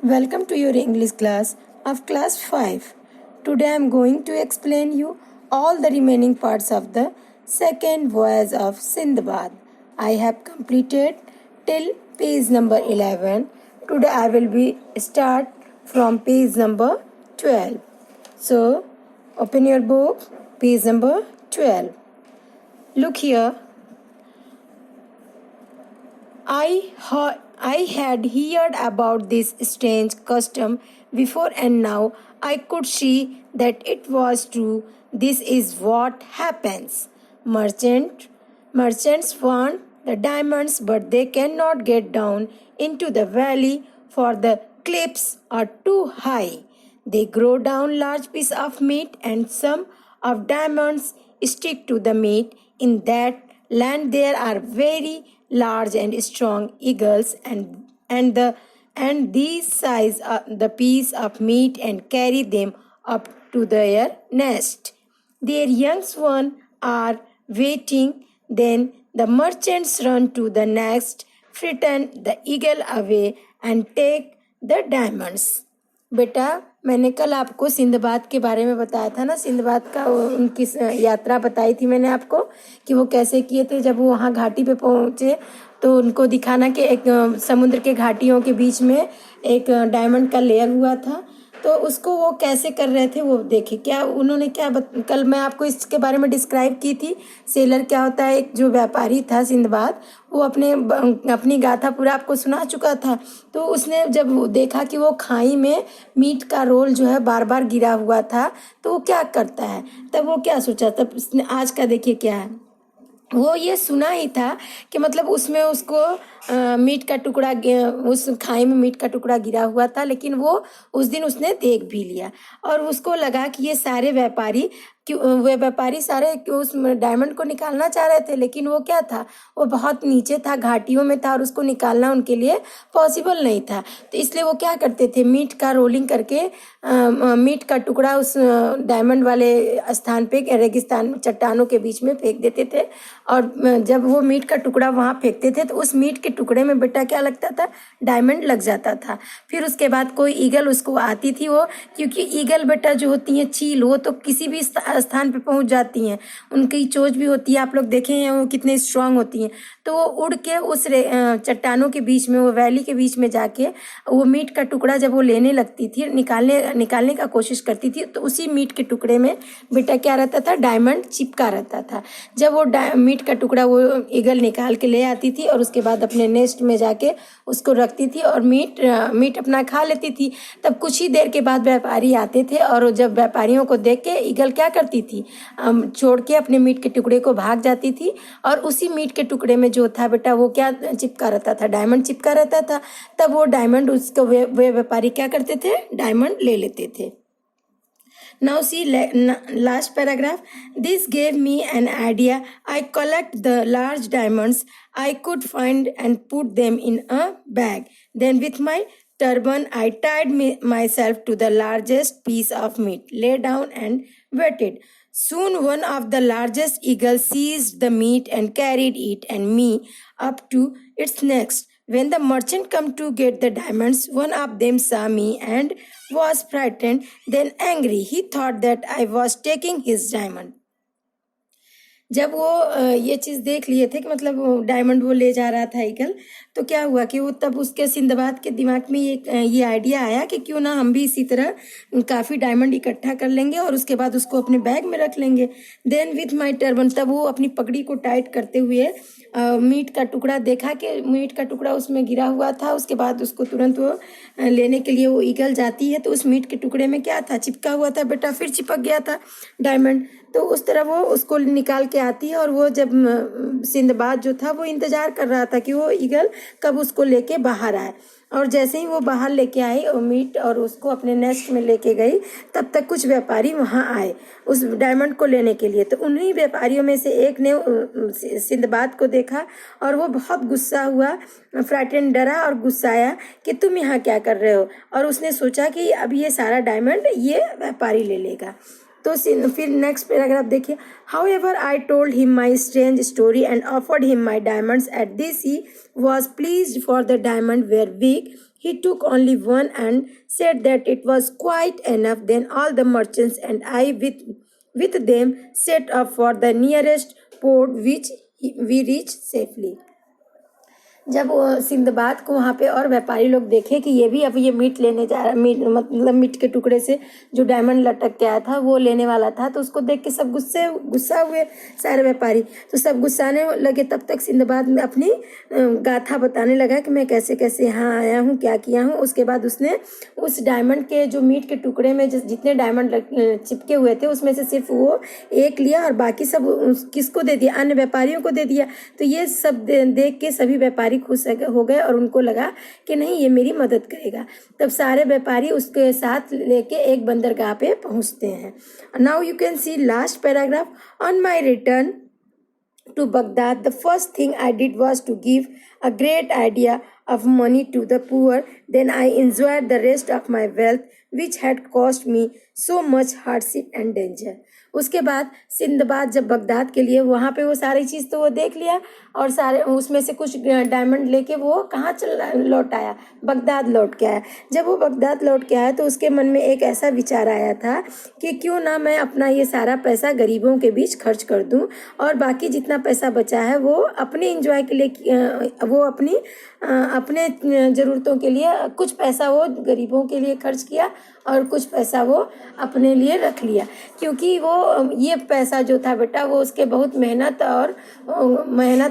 Welcome to your English class of class 5. Today I am going to explain you all the remaining parts of the second voyage of Sindbad. I have completed till page number 11. Today I will be start from page number 12. So open your book, page number 12. Look here. I had heard about this strange custom before, and now I could see that it was true. This is what happens. Merchants want the diamonds, but they cannot get down into the valley, for the cliffs are too high. They grow down large piece of meat, and some of diamonds stick to the meat. In that land there are very large and strong eagles, and these size the piece of meat and carry them up to their nest. Their young ones are waiting. Then the merchants run to the nest, frighten the eagle away, and take the diamonds. बेटा, मैंने कल आपको Sinbad के बारे में बताया था ना। सिंदबाद का उनकी यात्रा बताई थी मैंने आपको कि वो कैसे किए थे। जब वो वहाँ घाटी पे पहुँचे तो उनको दिखाना कि एक समुद्र के घाटियों के बीच में एक डायमंड का लेयर हुआ था, तो उसको वो कैसे कर रहे थे वो देखे। क्या उन्होंने कल मैं आपको इसके बारे में डिस्क्राइब की थी। सेलर क्या होता है, एक जो व्यापारी था सिंदबाद, वो अपनी गाथा पूरा आपको सुना चुका था। तो उसने जब देखा कि वो खाई में मीट का रोल जो है बार बार गिरा हुआ था, तो वो क्या करता है, तब वो क्या सोचा। तब उसने आज का देखिए क्या है, वो ये सुना ही था कि मतलब उसमें उसको मीट का टुकड़ा, उस खाई में मीट का टुकड़ा गिरा हुआ था, लेकिन वो उस दिन उसने देख भी लिया और उसको लगा कि ये सारे व्यापारी सारे उस डायमंड को निकालना चाह रहे थे, लेकिन वो क्या था, वो बहुत नीचे था, घाटियों में था और उसको निकालना उनके लिए पॉसिबल नहीं था। तो इसलिए वो क्या करते थे, मीट का रोलिंग करके मीट का टुकड़ा उस डायमंड वाले स्थान पे रेगिस्तान चट्टानों के बीच में फेंक देते थे। और जब वो मीट का टुकड़ा वहाँ फेंकते थे तो उस मीट के टुकड़े में बेटा क्या लगता था, डायमंड लग जाता था। फिर उसके बाद कोई ईगल उसको आती थी, वो क्योंकि ईगल बेटा जो होती हैं चील, वो तो किसी भी स्थान पे पहुँच जाती हैं, उनकी चोंच भी होती है, आप लोग देखे हैं वो कितने स्ट्रांग होती हैं। तो वो उड़ के उस चट्टानों के बीच में, वो वैली के बीच में जाके वो मीट का टुकड़ा जब वो लेने लगती थी, निकालने का कोशिश करती थी, तो उसी मीट के टुकड़े में बेटा क्या रहता था, डायमंड चिपका रहता था। जब वो मीट का टुकड़ा वो ईगल निकाल के ले आती थी और उसके बाद अपने नेस्ट में जाके उसको रखती थी और मीट अपना खा लेती थी। तब कुछ ही देर के बाद व्यापारी आते थे और जब व्यापारियों को देख के ईगल क्या करती थी, छोड़ के अपने मीट के टुकड़े को भाग जाती थी और उसी मीट के टुकड़े में जो था बेटा वो क्या चिपका रहता था, डायमंड चिपका रहता था। तब वो डायमंड उसको वे व्यापारी क्या करते थे, डायमंड ले लेते थे। Now see last paragraph. This gave me an idea. I collect the large diamonds I could find and put them in a bag. Then with my turban I tied myself to the largest piece of meat, lay down and waited. Soon one of the largest eagles seized the meat and carried it and me up to its nest. When the merchant come to get the diamonds, one of them saw me and was frightened, then angry. He thought that I was taking his diamond. जब वो ये चीज़ देख लिए थे कि मतलब वो diamond वो ले जा रहा था ईगल, तो क्या हुआ कि वो तब उसके सिंदबाद के दिमाग में ये आइडिया आया कि क्यों ना हम भी इसी तरह काफ़ी डायमंड इकट्ठा कर लेंगे और उसके बाद उसको अपने बैग में रख लेंगे। देन विथ माई टर्बन, तब वो अपनी पगड़ी को टाइट करते हुए मीट का टुकड़ा देखा कि मीट का टुकड़ा उसमें गिरा हुआ था। उसके बाद उसको तुरंत वो लेने के लिए वो ईगल जाती है, तो उस मीट के टुकड़े में क्या था, चिपका हुआ था बेटा, फिर चिपक गया था डायमंड। तो उस तरह वो उसको निकाल के आती है और वो जब सिंदबाद जो था वो इंतजार कर रहा था कि वो ईगल कब उसको लेके बाहर आए। और जैसे ही वो बाहर लेके आई और मीट और उसको अपने नेस्ट में लेके गई, तब तक कुछ व्यापारी वहाँ आए उस डायमंड को लेने के लिए। तो उन्हीं व्यापारियों में से एक ने सिंदबाद को देखा और वो बहुत गुस्सा हुआ, फ्राइटेंड, डरा और गुस्साया कि तुम यहाँ क्या कर रहे हो। और उसने सोचा कि अब ये सारा डायमंड ये व्यापारी ले लेगा। तो फिर नेक्स्ट पैराग्राफ देखिए. However, I told him my strange story and offered him my diamonds. At this he was pleased, for the diamond were big. He took only one and said that it was quite enough. Then all the merchants and I with them set off for the nearest port, which we reached safely. जब वो Sinbad को वहाँ पे और व्यापारी लोग देखे कि ये भी अब ये मीट लेने जा रहा, मीट मतलब मीट के टुकड़े से जो डायमंड लटक के आया था वो लेने वाला था, तो उसको देख के सब गुस्सा हुए सारे व्यापारी। तो सब गुस्साने लगे। तब तक सिंदबाद में अपनी गाथा बताने लगा कि मैं कैसे कैसे यहाँ आया हूँ, क्या किया हूँ। उसके बाद उसने उस डायमंड के जो मीट के टुकड़े में जितने डायमंड चिपके हुए थे उसमें से सिर्फ वो एक लिया और बाकी सब किसको दे दिया, अन्य व्यापारियों को दे दिया। तो ये सब देख के सभी व्यापारी खुश हो गए और उनको लगा कि नहीं ये मेरी मदद करेगा। तब सारे व्यापारी उसके साथ लेके एक बंदरगाह पे पहुंचते हैं। Now you can see last paragraph. On my return to Baghdad, the first thing I did was to give a great idea of money to the poor. Then I enjoyed the rest of my wealth, which had cost me so much hardship and danger. उसके बाद Sinbad जब Baghdad के लिए वहाँ पे वो सारी चीज़ तो वो देख लिया और सारे उसमें से कुछ डायमंड लेके वो कहाँ लौट आया, बगदाद लौट के आया। जब वो बगदाद लौट के आया तो उसके मन में एक ऐसा विचार आया था कि क्यों ना मैं अपना ये सारा पैसा गरीबों के बीच खर्च कर दूं और बाकी जितना पैसा बचा है वो अपने एंजॉय के लिए, वो अपने ज़रूरतों के लिए कुछ पैसा वो गरीबों के लिए खर्च किया और कुछ पैसा वो अपने लिए रख लिया। क्योंकि वो ये पैसा जो था बेटा वो उसके बहुत मेहनत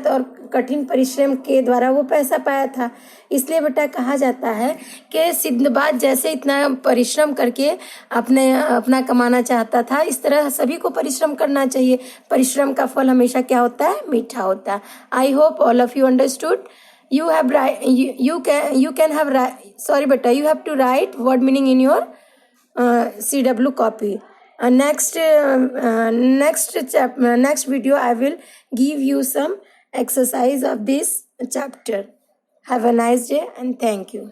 और कठिन परिश्रम के द्वारा वो पैसा पाया था। इसलिए बेटा कहा जाता है कि सिंदबाद जैसे इतना परिश्रम करके अपना कमाना चाहता था, इस तरह सभी को परिश्रम करना चाहिए। परिश्रम का फल हमेशा क्या होता है, मीठा होता है। I hope all of you understood. You have you can have sorry beta, you have to write word meaning in your CW copy. Next video I will give you some exercise of this chapter. Have a nice day and thank you.